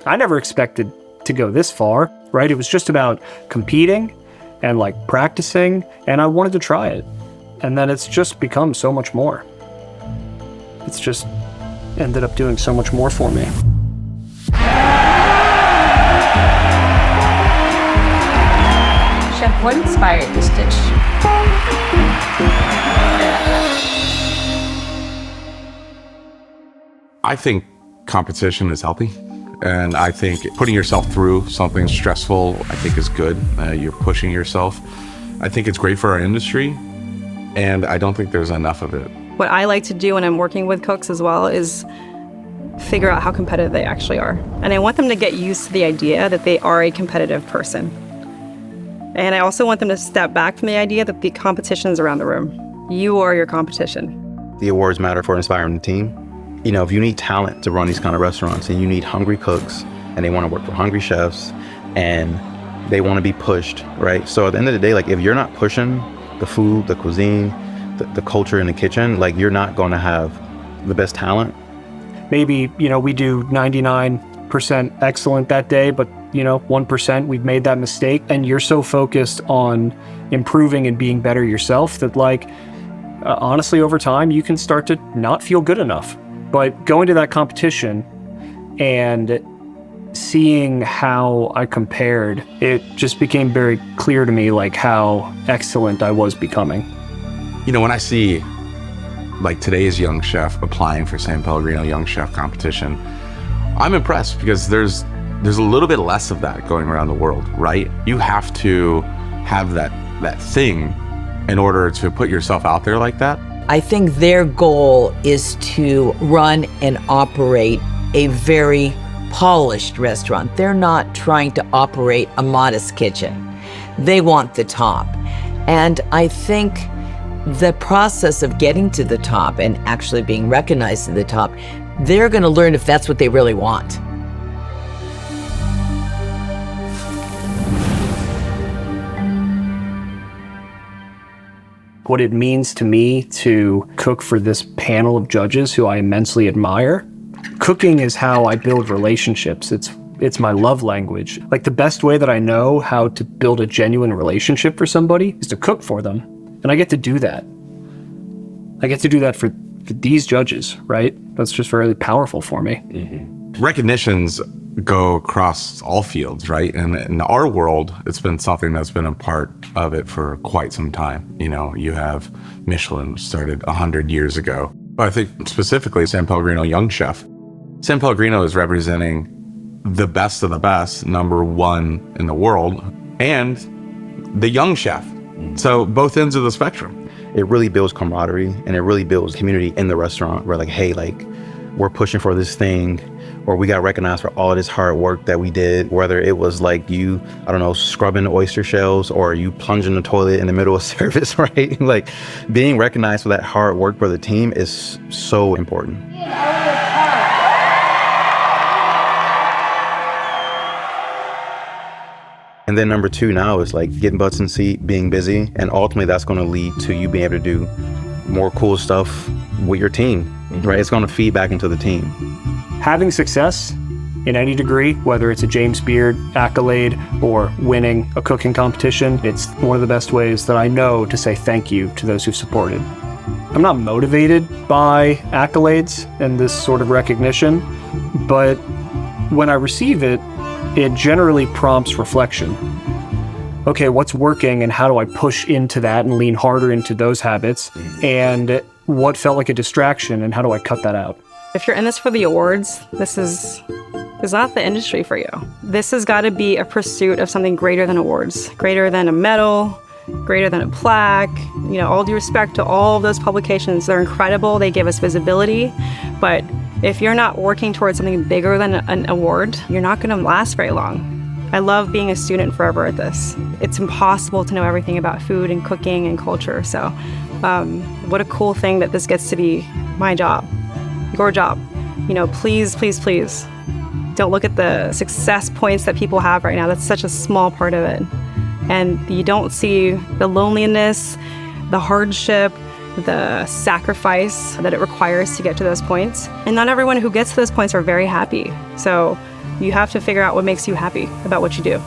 I never expected to go this far, right? It was just about competing and like practicing, and I wanted to try it. And then it's just become so much more. It's just ended up doing so much more for me. Chef, what inspired this dish? I think competition is healthy. And I think putting yourself through something stressful, I think is good. You're pushing yourself. I think it's great for our industry. And I don't think there's enough of it. What I like to do when I'm working with cooks as well is figure out how competitive they actually are. And I want them to get used to the idea that they are a competitive person. And I also want them to step back from the idea that the competition is around the room. You are your competition. The awards matter for inspiring the team. You know, if you need talent to run these kind of restaurants and you need hungry cooks and they want to work for hungry chefs and they want to be pushed, right? So at the end of the day, like if you're not pushing the food, the cuisine, the culture in the kitchen, like you're not going to have the best talent. Maybe, you know, we do 99% excellent that day, but, you know, 1%, we've made that mistake. And you're so focused on improving and being better yourself that like, honestly, over time, you can start to not feel good enough. But going to that competition and seeing how I compared, it just became very clear to me like how excellent I was becoming. You know, when I see like today's young chef applying for S.Pellegrino Young Chef competition, I'm impressed because there's a little bit less of that going around the world, right? You have to have that thing in order to put yourself out there like that. I think their goal is to run and operate a very polished restaurant. They're not trying to operate a modest kitchen. They want the top. And I think the process of getting to the top and actually being recognized at the top, they're going to learn if that's what they really want. What it means to me to cook for this panel of judges who I immensely admire. Cooking is how I build relationships. It's my love language. Like the best way that I know how to build a genuine relationship for somebody is to cook for them. And I get to do that. I get to do that for these judges, right? That's just very powerful for me. Mm-hmm. Recognitions go across all fields, right? And in our world, it's been something that's been a part of it for quite some time. You know, you have Michelin started 100 years ago. But I think specifically S.Pellegrino Young Chef. S.Pellegrino is representing the best of the best, #1 in the world, and the young chef. So both ends of the spectrum. It really builds camaraderie and it really builds community in the restaurant where like, hey, like we're pushing for this thing, or we got recognized for all of this hard work that we did, whether it was like you, I don't know, scrubbing the oyster shells or you plunging the toilet in the middle of service, right? Like being recognized for that hard work for the team is so important. And then #2 now is like getting butts in seat, being busy, and ultimately that's going to lead to you being able to do more cool stuff with your team, right? It's going to feed back into the team. Having success in any degree, whether it's a James Beard accolade or winning a cooking competition, it's one of the best ways that I know to say thank you to those who supported. I'm not motivated by accolades and this sort of recognition, but when I receive it, it generally prompts reflection. Okay, what's working and how do I push into that and lean harder into those habits? And what felt like a distraction and how do I cut that out? If you're in this for the awards, this is not the industry for you. This has got to be a pursuit of something greater than awards, greater than a medal, greater than a plaque. You know, all due respect to all of those publications, they're incredible. They give us visibility, but if you're not working towards something bigger than an award, you're not going to last very long. I love being a student forever at this. It's impossible to know everything about food and cooking and culture. So what a cool thing that this gets to be my job, your job. You know, please, please, please don't look at the success points that people have right now. That's such a small part of it. And you don't see the loneliness, the hardship, the sacrifice that it requires to get to those points. And not everyone who gets to those points are very happy. So You have to figure out what makes you happy about what you do.